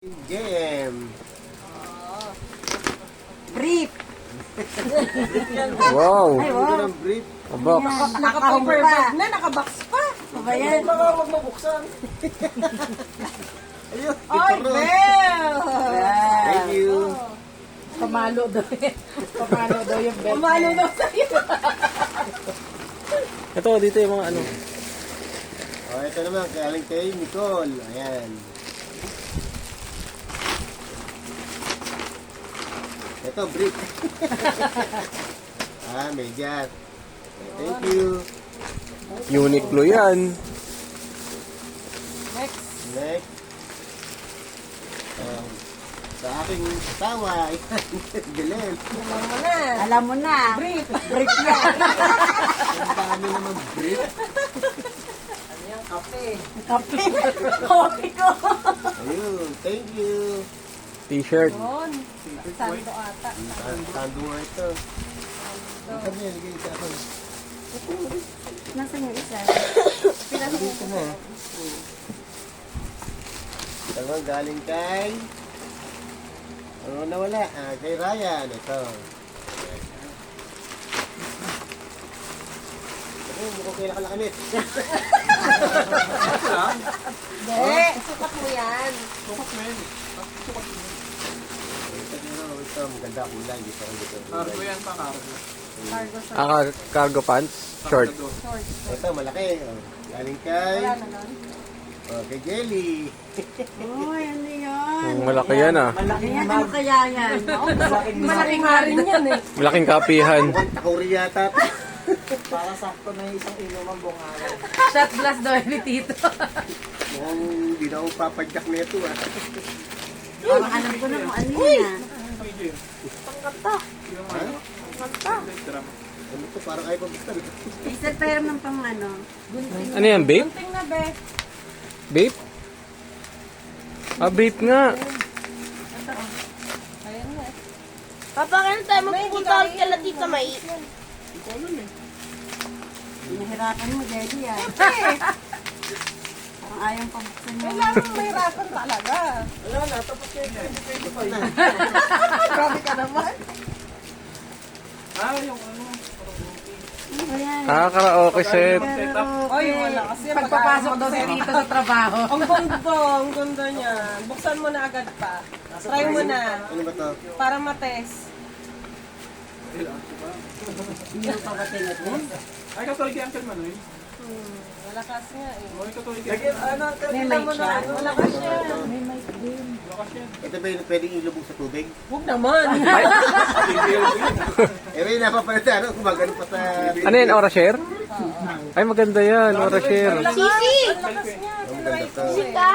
Game. Brief. Wow. Ay, Ito wow. ng brief. Box. Naka-paper bag na, naka-box pa. Ano ba yan? Baka huwag mabuksan. Ayun, Ay, ito ro. Bel! Thank you. Pamalo daw eh. Pamalo daw yung Bel. Pamalo daw sa'yo. Ito, dito yung mga ano. Oh, ito naman, galing kay Nicole. Ayan. Ito, brief. Medyat. Thank you. Uniqlo yan. Next. Next. Sa aking asawa, Galen. Alam mo na. Alam mo na. Brief. Brief yan. Ang dami naman brief. Ano yung kape? Kape. Kape ko. Ayun, thank you. T-shirt. Yun. Sando ata. Tando nga ito. Ito na yan, ligay sa akin. Nasaan yung isa? Dito na. Ito naman galing kay... Ano nawala? Kay Ryan. Ito. Ito, mukhang kailan ka nakamit. Hindi. Sukat mo yan. Ito, maganda kulay. Dito ang dito. Cargo yan pa, cargo. Cargo sa Cargo pants. Short. short. Ito, malaki. Galing kay... Wala na nun. Kay Jelly. Uy, ano yan? Malaki yan ah. Ayan, ano kaya yan? Malaki nga rin yan eh. Malaking kapihan. Mukhang takuri yata. Para sakto na isang inuman buong araw. Shot glass daw ni Tito. Mukhang hindi na ako papadyak nito ah. Parang alam ko na kung ano yan. PJ, Pangkata. yung Ha? Pangkata. drum. Ano to? Parang ayaw pabuksan. Isa pero ng pang ano. Gunting. Ano yan, babe? Gunting na, be. Babe? Babe nga. Ayan nga. Papa, kailan tayo magpupunta ulit kala Tita May? Nahirapan mo, Jelly yan. Parang ayaw pabuksan mo. Kailangan mahirapan talaga. Wala na, tapos kayo. Grabe ka naman. Yung ano. Ano ba yan? Karaoke set. Oy, wala kasi. Pagpapasok daw si Tito sa trabaho. Ang ganda niya. Buksan mo na agad pa. Try mo na. Ano ba to? Para matest. Hindi mo pa ba tinatest? Ay, katolik yung Uncle Manoy. Wala kasi nga eh. Ay, katolik yung May mic siya. Wala kasi siya. Lakas yan. Ito ba yung pwedeng ilubog sa tubig? Huwag naman. May napapalit ano, gumagano pa sa... Ano yan, Aura Share? Ay, maganda yan, Aura Share. Sisi! Lakas niya. Ang ganda to. Sita!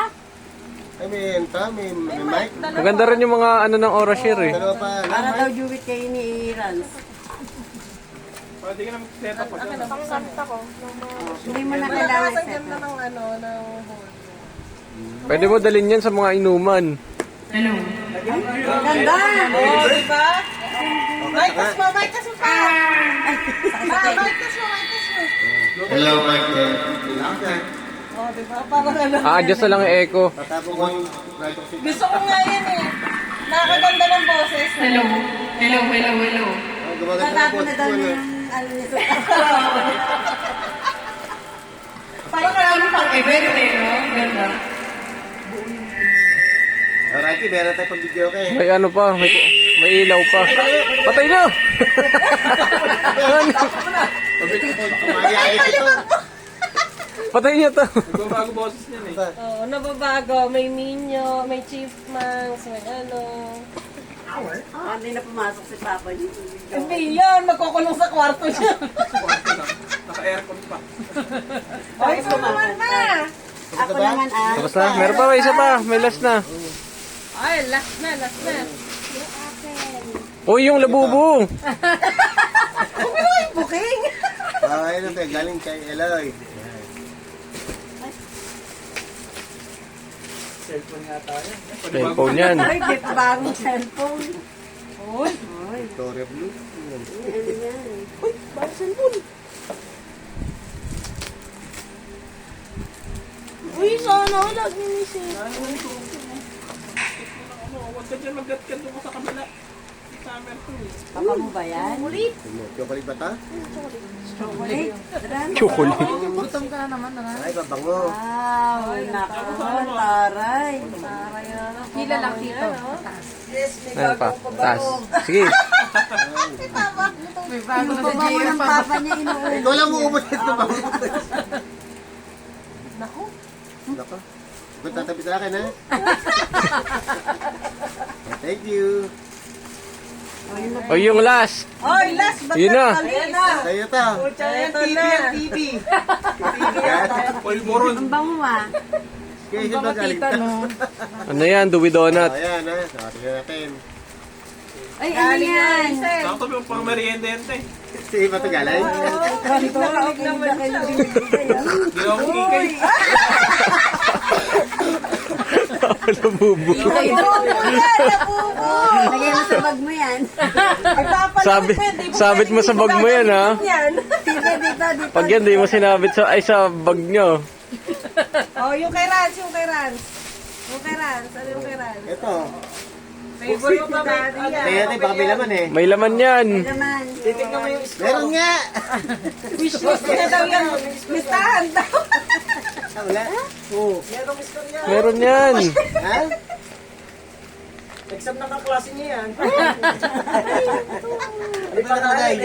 Ay, may enta, may mic. Maganda rin yung mga ano ng Aura Share eh. Dalawa pa. Para daw juwit kayo ni Rans. Pwede ka naman set up agad. Pangsakta ko. Hindi mo na Wala kailangan kasi ang set ganda up. ng ano, ng hole. Pwede mo dalhin yan sa mga inuman. Ganda! Oh, diba? Maitas mo pa! Maitas mo! Hello, Mike. Oh, diba? Parang ano. Adjust na lang yung echo. Tatapos ko yung right of Gusto ko nga yan eh. Nakakaganda ng boses. Hello. Gumaganda ng Tatapon na boses daw ko, niya ano. yung ano nito. Parang marami pang event eh, no? Ganda. Alright, meron tayo pag video ka eh. May ano pa, may ilaw pa. Patay na! Kumayayit ito. Patay niya to. Nagbabago boses niyan eh. Oo, nababago. May Minyo, may Chipmunks, may ano. Hindi na pumasok si Papa niyo. Hindi yan, magkukulong sa kwarto niya. Naka-aircon pa. Ay, ito naman na. Ako naman Tapos na, meron pa, may isa pa, may last na. Ay, last na, last na. Uy, yung labubo. Booking. Ayun na tayo, galing kay Eloy. Cellphone nga tayo. Cellphone yan. Ay, may bagong cellphone. Uy. Victoria Blue. Ano yan? Uy, sana ako lagi ni Sita. ka dyan, mag-gat-gat doon ka sa kabila. Summer to eh. Papa mo ba yan? Chocolate ba ta? Chocolate? Chocolate. Gutom ka na naman, Ay, babango. Wow, nakakataray. Hila lang dito. Ano pa? Taas. Sige. May bago na Ano sa pa ba GF. ng papa niya inuubos? Ikaw lang mo ubos ito ba? Naku. Nako. Ikaw tatabi sa akin, ha? Thank you. O yung last. Oy, last but Yun na. not least. Ayan na. Sa'yo to. Ito na. TV. Ang bango ah. Kaya hindi ba galing ta? Ano yan? Dewey Donut. O, ayan, ha? So, tingnan natin. Ay, ano yan? Sakto yung pang merienda yan, te. Sige ba ito galing? Nakalig naman siya. Hindi ako kikay. Nabubo. Lagay mo sa bag mo yan. Sabit mo sa bag mo yan, ha? Dito, dito, dito. Pag yan, di mo sinabit sa bag nyo. Oh, yung kay Rans, yung kay Rans. Yung kay Rans, ano yung kay Rans? Ito. Favorite mo ba daddy yan? Tingnan natin, baka may laman eh. May laman yan. Naman. Titignan mo yung Meron nga! Wish list niya daw yan. Listahan daw. Ah, wala? merong istorya. Meron yan. Ha? Exam na kaklase niya yan. Ano pa nakalagay?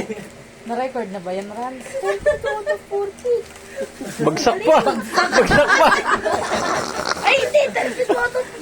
Na-record na ba yan, Rans? Bagsak pa. Bagsak pa. Ay, hindi! 32 out of